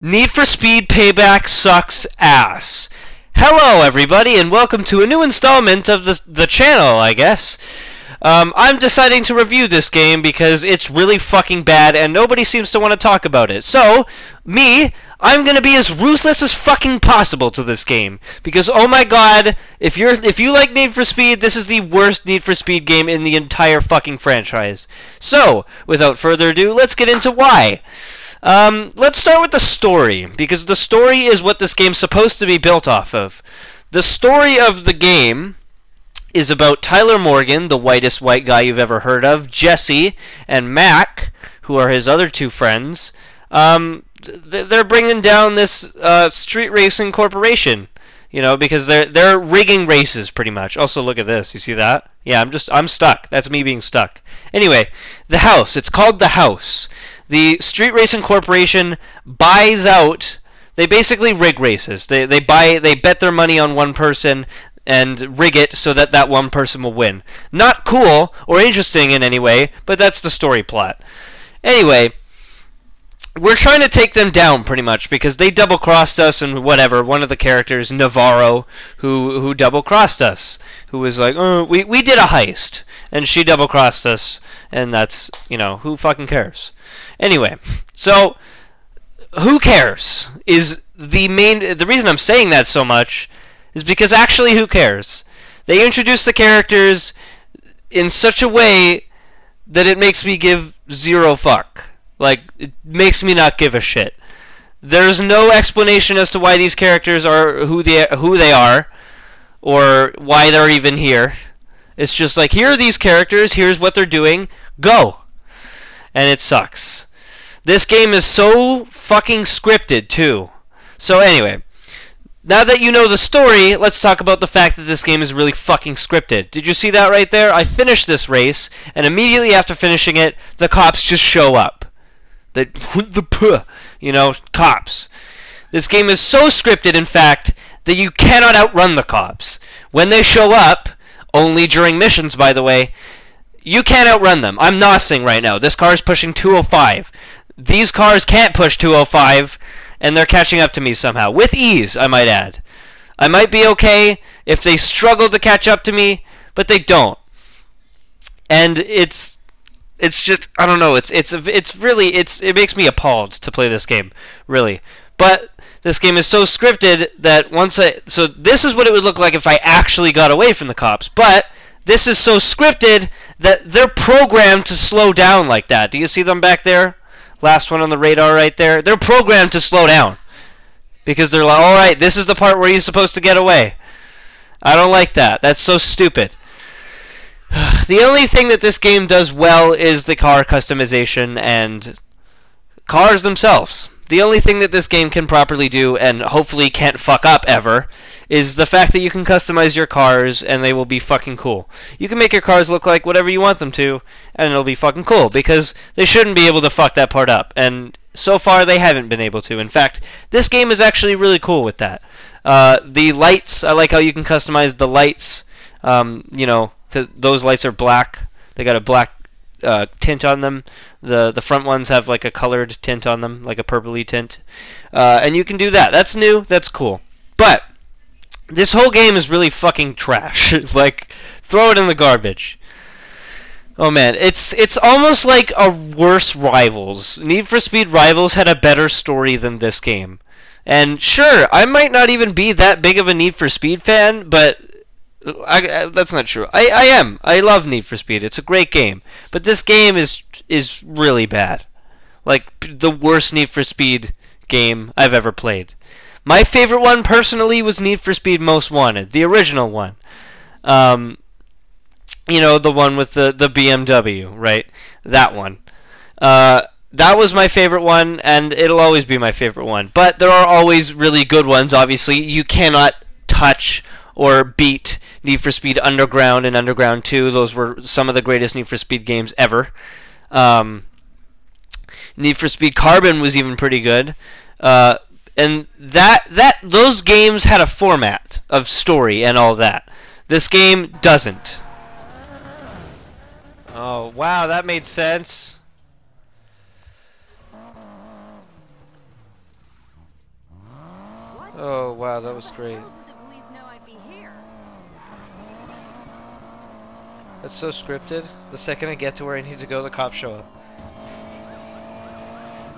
Need for Speed Payback sucks ass. Hello, everybody, and welcome to a new installment of the channel, I guess. I'm deciding to review this game because it's really fucking bad and nobody seems to want to talk about it. So, I'm gonna be as ruthless as fucking possible to this game. Because, oh my god, if you like Need for Speed, this is the worst Need for Speed game in the entire fucking franchise. So, without further ado, let's get into why. Let's start with the story, because the story is what this game's supposed to be built off of. The story of the game is about Tyler Morgan, the whitest white guy you've ever heard of, Jesse, and Mac, who are his other two friends. They're bringing down this street racing corporation, you know, because they're rigging races pretty much. Also, look at this. You see that? Yeah, I'm stuck. That's me being stuck. Anyway, the house. It's called the house. The Street Racing Corporation buys out. They basically rig races. They bet their money on one person and rig it so that that one person will win. Not cool or interesting in any way, but that's the story plot. Anyway, we're trying to take them down pretty much because they double-crossed us and whatever. One of the characters, Navarro, who double-crossed us, who was like, oh, we did a heist, and she double-crossed us, and that's, you know, who fucking cares? Anyway, so who cares is the reason I'm saying that so much is because actually who cares? They introduce the characters in such a way that it makes me give zero fuck. Like, it makes me not give a shit. There's no explanation as to why these characters are who they are or why they're even here. It's just like, here are these characters, here's what they're doing, go. And it sucks. This game is so fucking scripted, too. So anyway, now that you know the story, let's talk about the fact that this game is really fucking scripted. Did you see that right there? I finished this race, and immediately after finishing it, the cops just show up. You know, cops. This game is so scripted, in fact, that you cannot outrun the cops. When they show up, only during missions, by the way, you can't outrun them. I'm nosing right now. This car is pushing 205. These cars can't push 205, and they're catching up to me somehow. With ease, I might add. I might be okay if they struggle to catch up to me, but they don't. And it's just, I don't know, it makes me appalled to play this game, really. But this game is so scripted that so this is what it would look like if I actually got away from the cops. But this is so scripted that they're programmed to slow down like that. Do you see them back there? Last one on the radar right there. They're programmed to slow down. Because they're like, alright, this is the part where you're supposed to get away. I don't like that. That's so stupid. The only thing that this game does well is the car customization and cars themselves. The only thing that this game can properly do, and hopefully can't fuck up ever, is the fact that you can customize your cars and they will be fucking cool. You can make your cars look like whatever you want them to, and it'll be fucking cool, because they shouldn't be able to fuck that part up. And so far, they haven't been able to. In fact, this game is actually really cool with that. The lights, I like how you can customize the lights. You know, those lights are black. They got a black tint on them. The front ones have like a colored tint on them, like a purpley tint. And you can do that. That's new. That's cool. But this whole game is really fucking trash. Like, throw it in the garbage. Oh man, it's almost like a worse Rivals. Need for Speed Rivals had a better story than this game. And sure, I might not even be that big of a Need for Speed fan, but that's not true. I am. I love Need for Speed. It's a great game. But this game is really bad. Like, the worst Need for Speed game I've ever played. My favorite one, personally, was Need for Speed Most Wanted. The original one. You know, the one with the BMW, right? That one. That was my favorite one, and it'll always be my favorite one. But there are always really good ones, obviously. You cannot touch or beat Need for Speed Underground and Underground 2. Those were some of the greatest Need for Speed games ever. Need for Speed Carbon was even pretty good. And those games had a format of story and all that. This game doesn't. Oh, wow, that made sense. Oh wow, that was great. How did the police know I'd be here? That's so scripted. The second I get to where I need to go, the cops show up.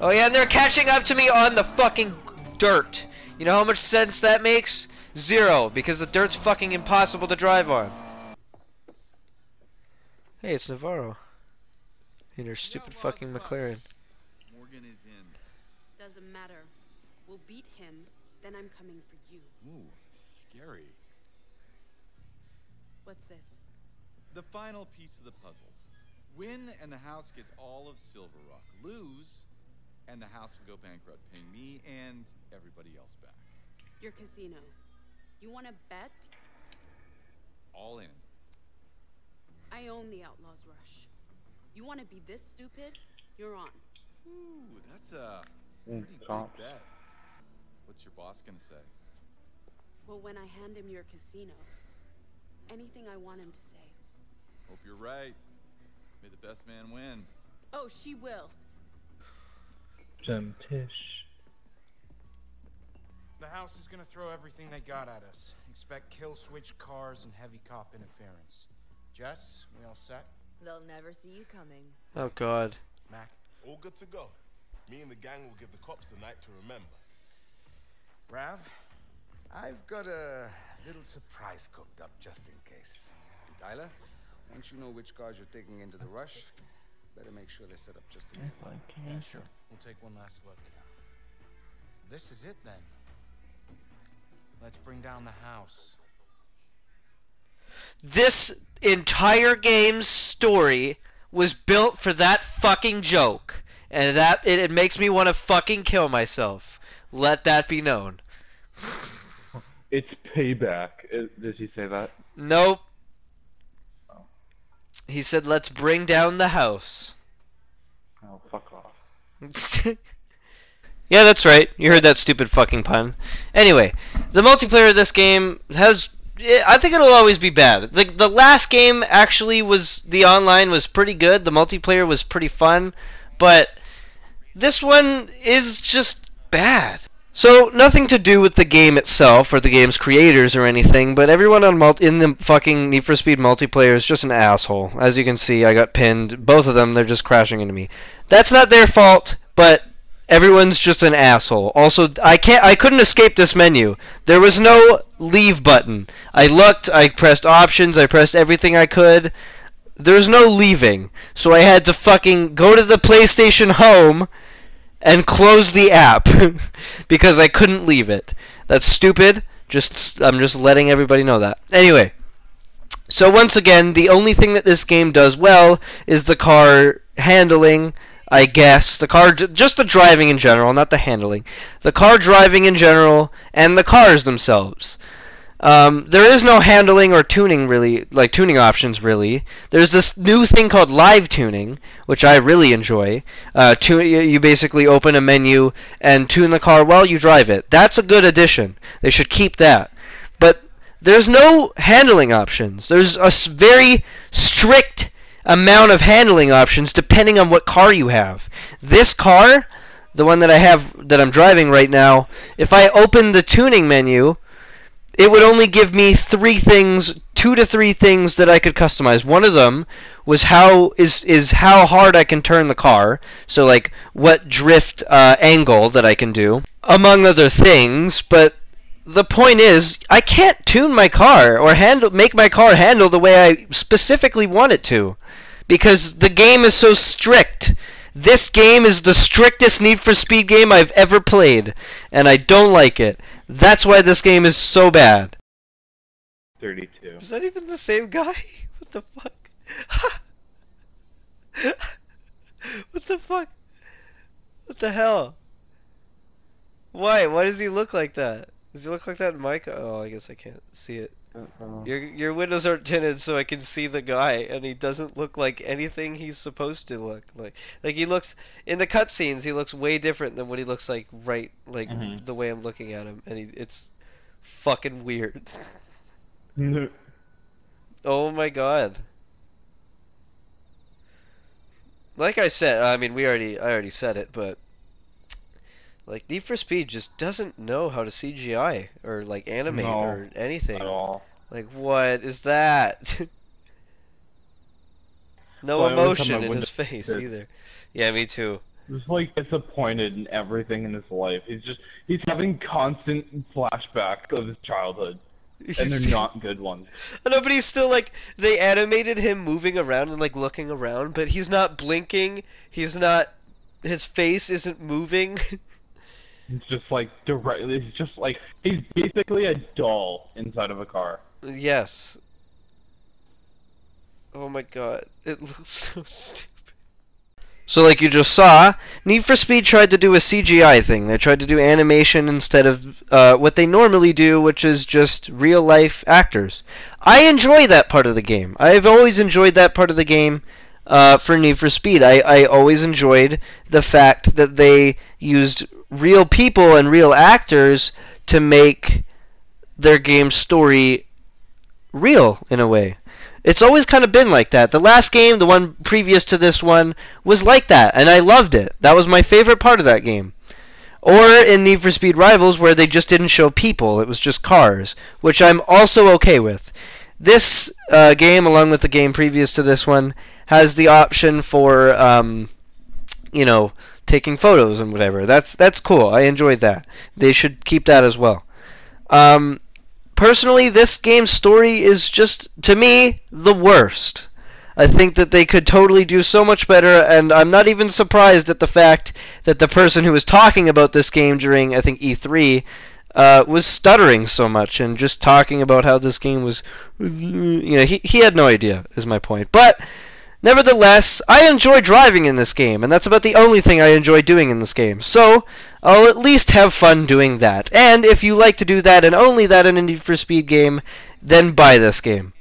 Oh yeah, and they're catching up to me on the fucking dirt. You know how much sense that makes? Zero, because the dirt's fucking impossible to drive on. Hey, it's Navarro. In her stupid fucking McLaren. Morgan is in. Doesn't matter. We'll beat him, then I'm coming for you. Ooh, scary. What's this? The final piece of the puzzle. Win and the house gets all of Silver Rock. Lose and the house will go bankrupt, paying me and everybody else back. Your casino. You want to bet? All in. I own the Outlaws Rush. You want to be this stupid? You're on. Ooh, that's a pretty big bet. What's your boss gonna say? Well, when I hand him your casino, anything I want him to say. Hope you're right. May the best man win. Oh, she will. Tish. The house is gonna throw everything they got at us. Expect kill switch cars and heavy cop interference. Jess, we all set? They'll never see you coming. Oh god. Mac? All good to go. Me and the gang will give the cops a night to remember. Rav? I've got a little surprise cooked up just in case. Tyler, once you know which cars you're taking into the rush, better make sure they're set up just the way you want. Yeah, sure. We'll take one last look. This is it then. Let's bring down the house. This entire game's story was built for that fucking joke. And that it makes me want to fucking kill myself. Let that be known. It's Payback. Did he say that? Nope. Oh. He said, let's bring down the house. Oh, fuck off. Yeah, that's right. You heard that stupid fucking pun. Anyway, the multiplayer of this game has... I think it'll always be bad. The last game actually was... The online was pretty good. The multiplayer was pretty fun. But this one is just bad. So, nothing to do with the game itself or the game's creators or anything, but everyone in the fucking Need for Speed multiplayer is just an asshole. As you can see, I got pinned. Both of them, they're just crashing into me. That's not their fault, but everyone's just an asshole. Also, I couldn't escape this menu. There was no leave button. I looked, I pressed options, I pressed everything I could. There's no leaving. So I had to fucking go to the PlayStation Home and close the app because I couldn't leave it. That's stupid. I'm just letting everybody know that. Anyway, so once again, the only thing that this game does well is the car handling, I guess. Just the driving in general, not the handling. The car driving in general, and the cars themselves. There is no handling or tuning really, like tuning options really. There's this new thing called live tuning, which I really enjoy. You basically open a menu and tune the car while you drive it. That's a good addition. They should keep that. But there's no handling options. There's a very strict amount of handling options depending on what car you have. This car, the one that I'm driving right now, if I open the tuning menu, it would only give me 2 to 3 things that I could customize. One of them was how hard I can turn the car, so like what drift angle that I can do, among other things. But the point is, I can't tune my car or make my car handle the way I specifically want it to, because the game is so strict. This game is the strictest Need for Speed game I've ever played, and I don't like it. That's why this game is so bad. 32. Is that even the same guy? What the fuck? What the fuck? What the hell? Why? Why does he look like that? Does he look like that in my car? Oh, I guess I can't see it. Your windows aren't tinted, so I can see the guy, and he doesn't look like anything he's supposed to look like. Like he looks in the cutscenes, he looks way different than what he looks like the way I'm looking at him, and it's fucking weird. Oh my god. Like I said, I mean I already said it, but Like, Need for Speed just doesn't know how to CGI or, like, animate No, or anything. at all. Like, what is that? No Well, every time emotion I in went his to- face either. Yeah, me too. Just like disappointed in everything in his life. He's having constant flashbacks of his childhood, and they're not good ones. I know, but he's still like, they animated him moving around and like looking around, but he's not blinking. He's not. His face isn't moving. It's just like directly. It's just like he's basically a doll inside of a car. Yes. Oh my god, it looks so stupid. So like you just saw, Need for Speed tried to do a CGI thing. They tried to do animation instead of what they normally do, which is just real-life actors. I enjoy that part of the game. I've always enjoyed that part of the game for Need for Speed. I always enjoyed the fact that they used real people and real actors to make their game story real, in a way. It's always kind of been like that. The last game, the one previous to this one, was like that, and I loved it. That was my favorite part of that game. Or in Need for Speed Rivals, where they just didn't show people, it was just cars, which I'm also okay with. This game, along with the game previous to this one, has the option for, you know, taking photos and whatever. That's cool. I enjoyed that. They should keep that as well. Personally, this game's story is just, to me, the worst. I think that they could totally do so much better, and I'm not even surprised at the fact that the person who was talking about this game during, I think, E3, was stuttering so much and just talking about how this game was, you know, he had no idea, is my point. But nevertheless, I enjoy driving in this game, and that's about the only thing I enjoy doing in this game. So, I'll at least have fun doing that. And if you like to do that and only that in a Need for Speed game, then buy this game.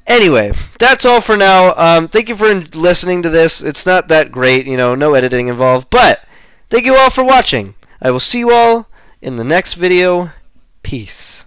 Anyway, that's all for now. Thank you for listening to this. It's not that great, you know, no editing involved. But, thank you all for watching. I will see you all in the next video. Peace.